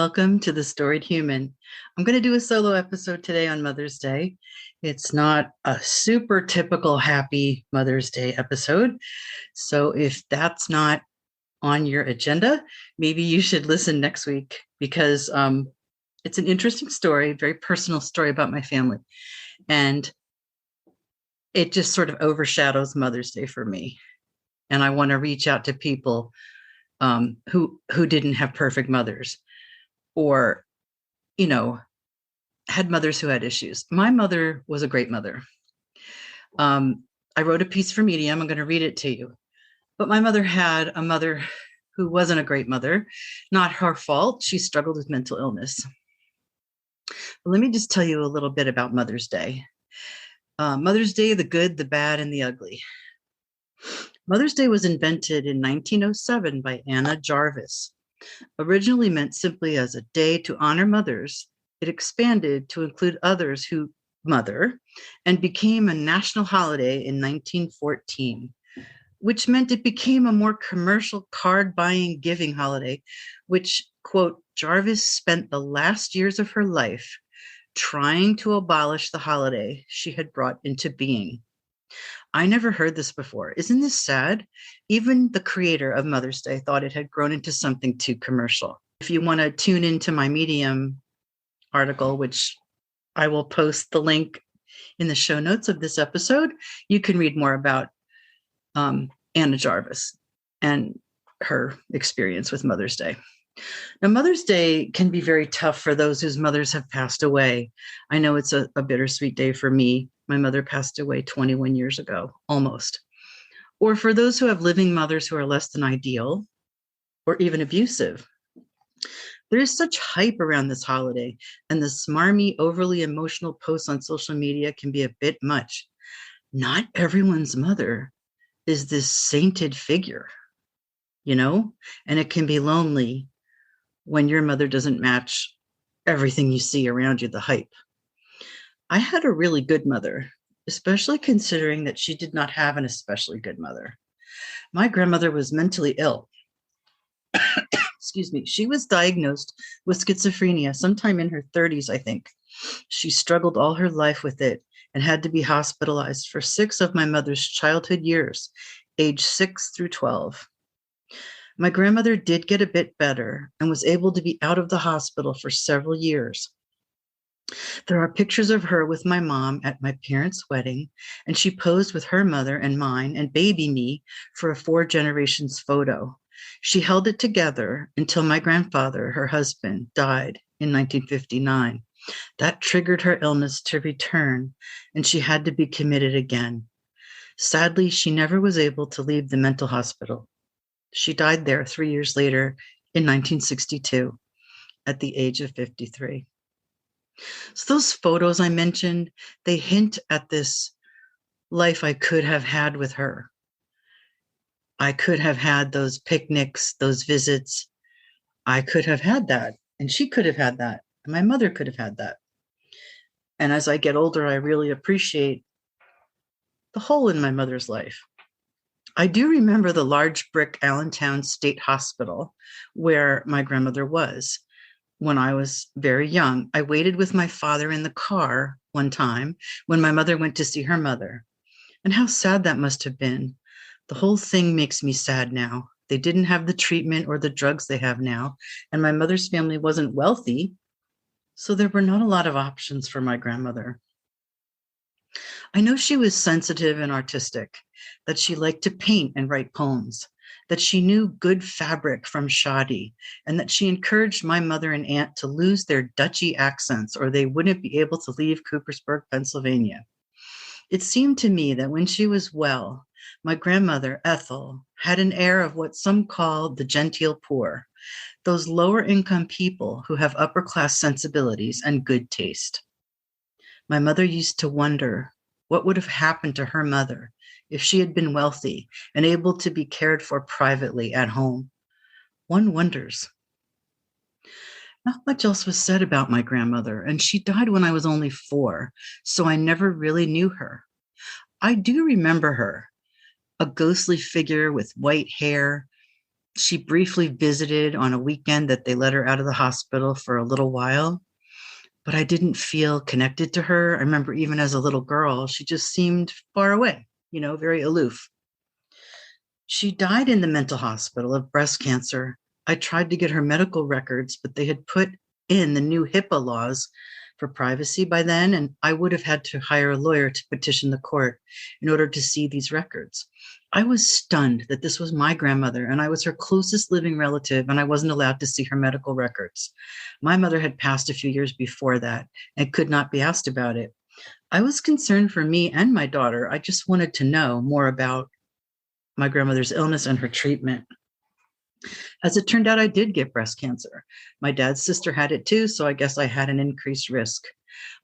Welcome to the Storied Human. I'm going to do a solo episode today on Mother's Day. It's not a super typical happy Mother's Day episode. So if that's not on your agenda, maybe you should listen next week because it's an interesting story, very personal story about my family. And it just sort of overshadows Mother's Day for me. And I want to reach out to people who didn't have perfect mothers or, had mothers who had issues. My mother was a great mother. I wrote a piece for Medium. I'm going to read it to you. But my mother had a mother who wasn't a great mother. Not her fault. She struggled with mental illness. But let me just tell you a little bit about Mother's Day. Mother's Day, the good, the bad, and the ugly. Mother's Day was invented in 1907 by Anna Jarvis. Originally meant simply as a day to honor mothers, it expanded to include others who mother and became a national holiday in 1914, which meant it became a more commercial card buying giving holiday, which, quote, Jarvis spent the last years of her life trying to abolish the holiday she had brought into being. I never heard this before. Isn't this sad? Even the creator of Mother's Day thought it had grown into something too commercial. If you want to tune into my Medium article, which I will post the link in the show notes of this episode, you can read more about Anna Jarvis and her experience with Mother's Day. Now, Mother's Day can be very tough for those whose mothers have passed away. I know it's a bittersweet day for me. My mother passed away 21 years ago, almost. Or for those who have living mothers who are less than ideal or even abusive. There is such hype around this holiday, and the smarmy, overly emotional posts on social media can be a bit much. Not everyone's mother is this sainted figure, and it can be lonely when your mother doesn't match everything you see around you, the hype. I had a really good mother, especially considering that she did not have an especially good mother. My grandmother was mentally ill. Excuse me. She was diagnosed with schizophrenia sometime in her 30s, I think. She struggled all her life with it and had to be hospitalized for 6 of my mother's childhood years, age 6 through 12. My grandmother did get a bit better and was able to be out of the hospital for several years. There are pictures of her with my mom at my parents' wedding, and she posed with her mother and mine and baby me for a 4 generations photo. She held it together until my grandfather, her husband, died in 1959. That triggered her illness to return, and she had to be committed again. Sadly, she never was able to leave the mental hospital. She died there 3 years later in 1962 at the age of 53. So those photos I mentioned, they hint at this life I could have had with her. I could have had those picnics, those visits. I could have had that, and she could have had that, and my mother could have had that. And as I get older, I really appreciate the hole in my mother's life. I do remember the large brick Allentown State Hospital where my grandmother was. When I was very young, I waited with my father in the car one time when my mother went to see her mother. And how sad that must have been. The whole thing makes me sad now. They didn't have the treatment or the drugs they have now, and my mother's family wasn't wealthy, so there were not a lot of options for my grandmother. I know she was sensitive and artistic, that she liked to paint and write poems, that she knew good fabric from shoddy, and that she encouraged my mother and aunt to lose their Dutchy accents or they wouldn't be able to leave Coopersburg, Pennsylvania. It seemed to me that when she was well, my grandmother, Ethel, had an air of what some call the genteel poor, those lower income people who have upper class sensibilities and good taste. My mother used to wonder what would have happened to her mother if she had been wealthy and able to be cared for privately at home. One wonders. Not much else was said about my grandmother, and she died when I was only 4, so I never really knew her. I do remember her, a ghostly figure with white hair, She briefly visited on a weekend that they let her out of the hospital for a little while, but I didn't feel connected to her. I remember even as a little girl, she just seemed far away, very aloof. She died in the mental hospital of breast cancer. I tried to get her medical records, but they had put in the new HIPAA laws for privacy by then, and I would have had to hire a lawyer to petition the court in order to see these records. I was stunned that this was my grandmother and I was her closest living relative, and I wasn't allowed to see her medical records. My mother had passed a few years before that and could not be asked about it. I was concerned for me and my daughter. I just wanted to know more about my grandmother's illness and her treatment. As it turned out, I did get breast cancer. My dad's sister had it too, so I guess I had an increased risk.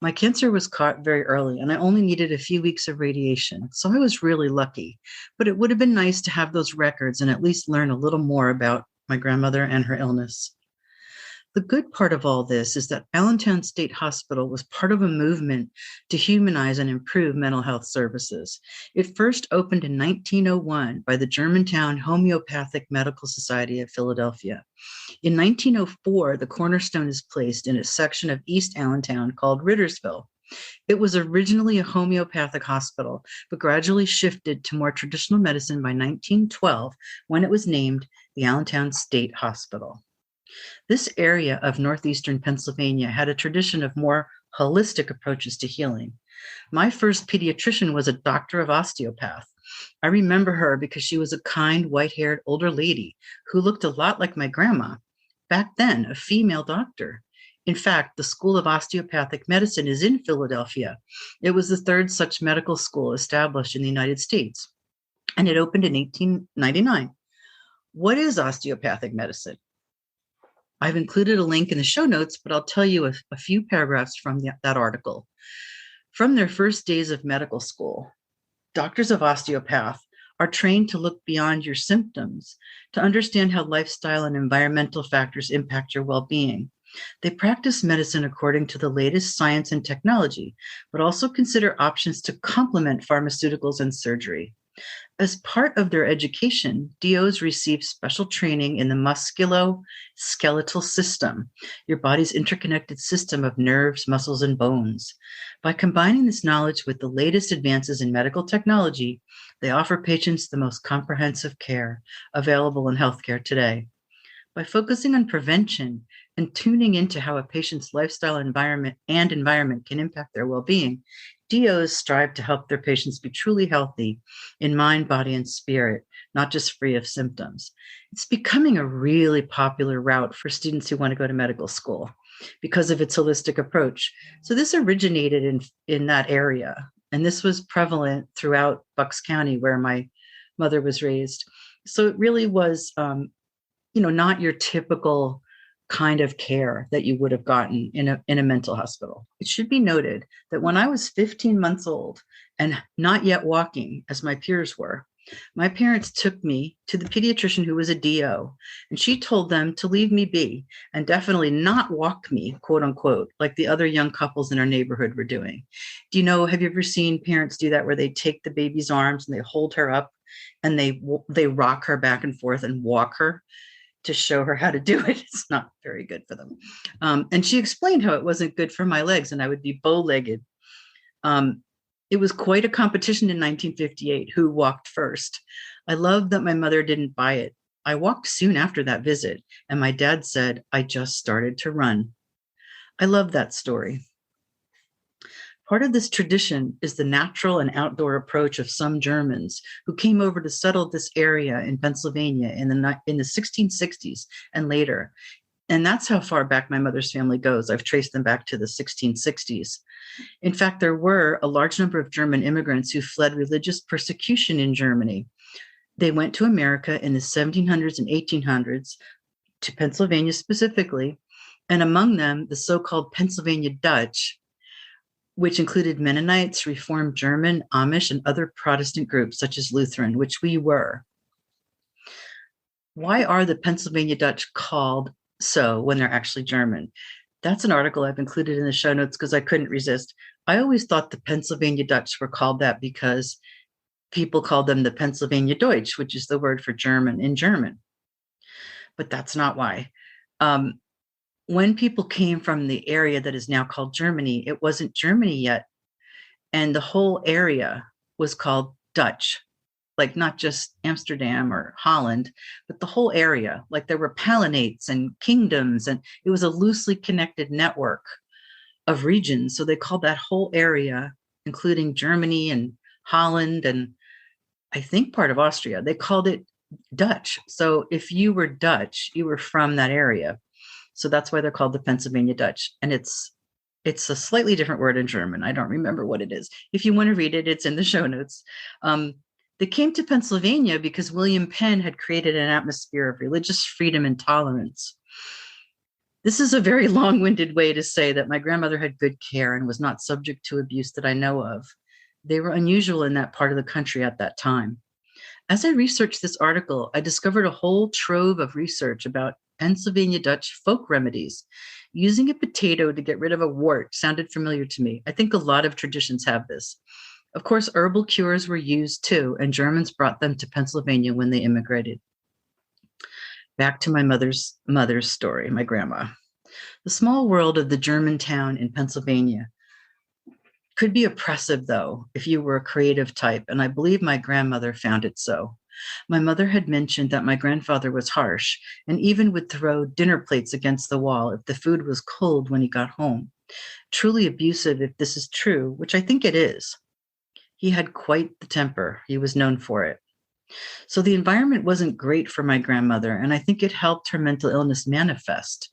My cancer was caught very early, and I only needed a few weeks of radiation, so I was really lucky. But it would have been nice to have those records and at least learn a little more about my grandmother and her illness. The good part of all this is that Allentown State Hospital was part of a movement to humanize and improve mental health services. It first opened in 1901 by the Germantown Homeopathic Medical Society of Philadelphia. In 1904, the cornerstone is placed in a section of East Allentown called Rittersville. It was originally a homeopathic hospital, but gradually shifted to more traditional medicine by 1912 when it was named the Allentown State Hospital. This area of northeastern Pennsylvania had a tradition of more holistic approaches to healing. My first pediatrician was a doctor of osteopath. I remember her because she was a kind, white-haired older lady who looked a lot like my grandma. Back then, a female doctor. In fact, the School of Osteopathic Medicine is in Philadelphia. It was the third such medical school established in the United States, and it opened in 1899. What is osteopathic medicine? I've included a link in the show notes, but I'll tell you a few paragraphs from that article. From their first days of medical school, doctors of osteopath are trained to look beyond your symptoms, to understand how lifestyle and environmental factors impact your well-being. They practice medicine according to the latest science and technology, but also consider options to complement pharmaceuticals and surgery. As part of their education, DOs receive special training in the musculoskeletal system, your body's interconnected system of nerves, muscles, and bones. By combining this knowledge with the latest advances in medical technology, they offer patients the most comprehensive care available in healthcare today. By focusing on prevention and tuning into how a patient's lifestyle environment can impact their well-being, DOs strive to help their patients be truly healthy in mind, body, and spirit, not just free of symptoms. It's becoming a really popular route for students who want to go to medical school because of its holistic approach. So this originated in that area, and this was prevalent throughout Bucks County, where my mother was raised. So it really was, not your typical kind of care that you would have gotten in a mental hospital. It should be noted that when I was 15 months old and not yet walking as my peers were, my parents took me to the pediatrician who was a DO, and she told them to leave me be and definitely not walk me, quote unquote, like the other young couples in our neighborhood were doing. Have you ever seen parents do that where they take the baby's arms and they hold her up and they rock her back and forth and walk her to show her how to do it? It's not very good for them. And she explained how it wasn't good for my legs and I would be bow-legged. It was quite a competition in 1958, who walked first. I love that my mother didn't buy it. I walked soon after that visit, and my dad said, I just started to run. I love that story. Part of this tradition is the natural and outdoor approach of some Germans who came over to settle this area in Pennsylvania in the 1660s and later. And that's how far back my mother's family goes. I've traced them back to the 1660s. In fact, there were a large number of German immigrants who fled religious persecution in Germany. They went to America in the 1700s and 1800s, to Pennsylvania specifically, and among them, the so-called Pennsylvania Dutch, which included Mennonites, Reformed German, Amish, and other Protestant groups such as Lutheran, which we were. Why are the Pennsylvania Dutch called so when they're actually German? That's an article I've included in the show notes because I couldn't resist. I always thought the Pennsylvania Dutch were called that because people called them the Pennsylvania Deutsch, which is the word for German in German. but that's not why. Um, when people came from the area that is now called Germany, it wasn't Germany yet. And the whole area was called Dutch, like not just Amsterdam or Holland, but the whole area. Like there were palanates and kingdoms, and it was a loosely connected network of regions. So they called that whole area, including Germany and Holland and I think part of Austria, they called it Dutch. So if you were Dutch, you were from that area. So that's why they're called the Pennsylvania Dutch. And it's a slightly different word in German. I don't remember what it is. If you want to read it, it's in the show notes. They came to Pennsylvania because William Penn had created an atmosphere of religious freedom and tolerance. This is a very long-winded way to say that my grandmother had good care and was not subject to abuse that I know of. They were unusual in that part of the country at that time. As I researched this article, I discovered a whole trove of research about Pennsylvania Dutch folk remedies. Using a potato to get rid of a wart sounded familiar to me. I think a lot of traditions have this. Of course, herbal cures were used too, and Germans brought them to Pennsylvania when they immigrated. Back to my mother's story, my grandma. The small world of the German town in Pennsylvania could be oppressive, though, if you were a creative type, and I believe my grandmother found it so. My mother had mentioned that my grandfather was harsh and even would throw dinner plates against the wall if the food was cold when he got home. Truly abusive if this is true, which I think it is. He had quite the temper. He was known for it. So the environment wasn't great for my grandmother, and I think it helped her mental illness manifest.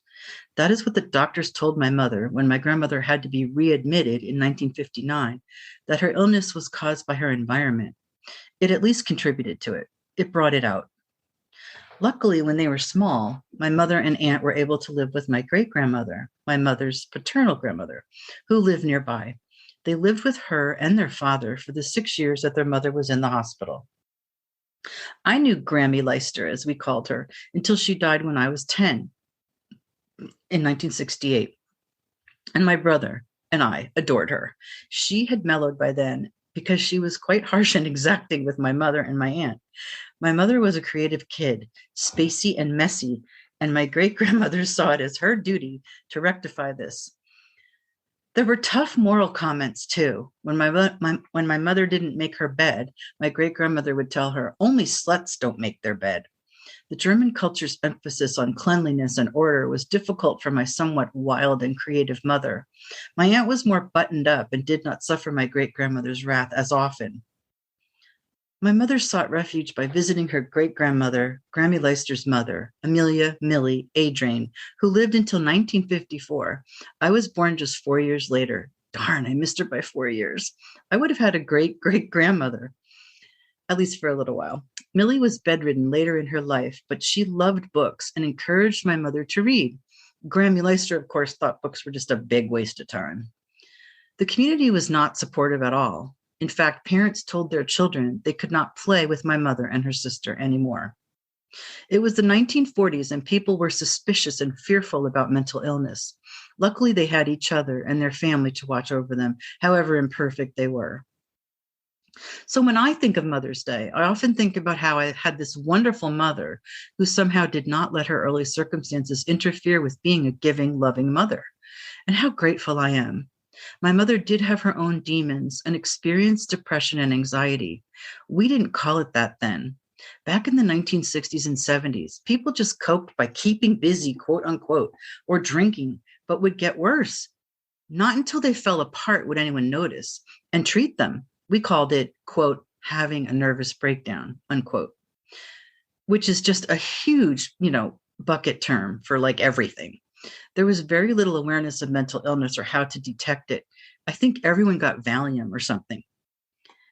That is what the doctors told my mother when my grandmother had to be readmitted in 1959, that her illness was caused by her environment. It at least contributed to it. It brought it out. Luckily, when they were small, my mother and aunt were able to live with my great-grandmother, my mother's paternal grandmother, who lived nearby. They lived with her and their father for the 6 years that their mother was in the hospital. I knew Grammy Leister, as we called her, until she died when I was 10 in 1968. And my brother and I adored her. She had mellowed by then because she was quite harsh and exacting with my mother and my aunt. My mother was a creative kid, spacey and messy, and my great-grandmother saw it as her duty to rectify this. There were tough moral comments, too. When my mother didn't make her bed, my great-grandmother would tell her, "Only sluts don't make their bed." The German culture's emphasis on cleanliness and order was difficult for my somewhat wild and creative mother. My aunt was more buttoned up and did not suffer my great-grandmother's wrath as often. My mother sought refuge by visiting her great-grandmother, Grammy Leister's mother, Amelia Millie Adrain, who lived until 1954. I was born just 4 years later. Darn, I missed her by 4 years. I would have had a great-great-grandmother, at least for a little while. Millie was bedridden later in her life, but she loved books and encouraged my mother to read. Grammy Leister, of course, thought books were just a big waste of time. The community was not supportive at all. In fact, parents told their children they could not play with my mother and her sister anymore. It was the 1940s, and people were suspicious and fearful about mental illness. Luckily, they had each other and their family to watch over them, however imperfect they were. So when I think of Mother's Day, I often think about how I had this wonderful mother who somehow did not let her early circumstances interfere with being a giving, loving mother, and how grateful I am. My mother did have her own demons and experienced depression and anxiety. We didn't call it that then. Back in the 1960s and 70s, people just coped by keeping busy, quote unquote, or drinking, but would get worse. Not until they fell apart would anyone notice and treat them. We called it, quote, having a nervous breakdown, unquote, which is just a huge, bucket term for like everything. There was very little awareness of mental illness or how to detect it. I think everyone got Valium or something.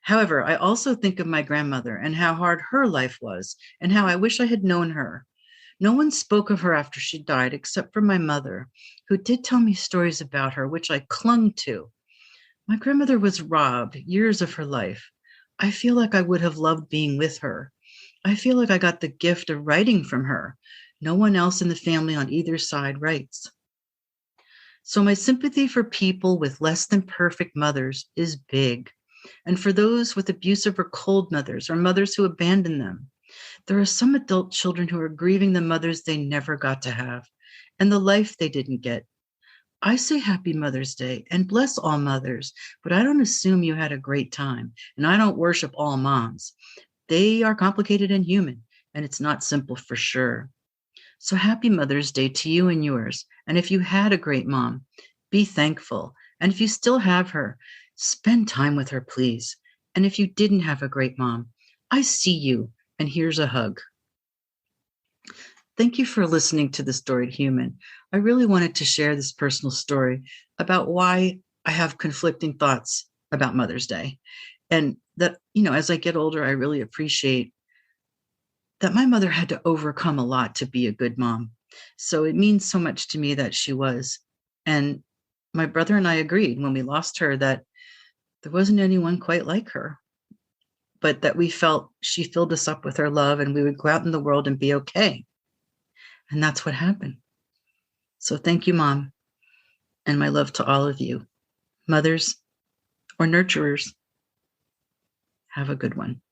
However, I also think of my grandmother and how hard her life was and how I wish I had known her. No one spoke of her after she died except for my mother, who did tell me stories about her, which I clung to. My grandmother was robbed years of her life. I feel like I would have loved being with her. I feel like I got the gift of writing from her. No one else in the family on either side writes. So my sympathy for people with less than perfect mothers is big. And for those with abusive or cold mothers or mothers who abandon them. There are some adult children who are grieving the mothers they never got to have and the life they didn't get. I say happy Mother's Day and bless all mothers, but I don't assume you had a great time, and I don't worship all moms. They are complicated and human, and it's not simple for sure. So happy Mother's Day to you and yours. And if you had a great mom, be thankful. And if you still have her, spend time with her, please. And if you didn't have a great mom, I see you, and here's a hug. Thank you for listening to The Storied Human. I really wanted to share this personal story about why I have conflicting thoughts about Mother's Day. And that, as I get older, I really appreciate that my mother had to overcome a lot to be a good mom. So it means so much to me that she was. And my brother and I agreed when we lost her that there wasn't anyone quite like her, but that we felt she filled us up with her love and we would go out in the world and be okay. And that's what happened. So thank you, Mom, and my love to all of you, mothers or nurturers. Have a good one.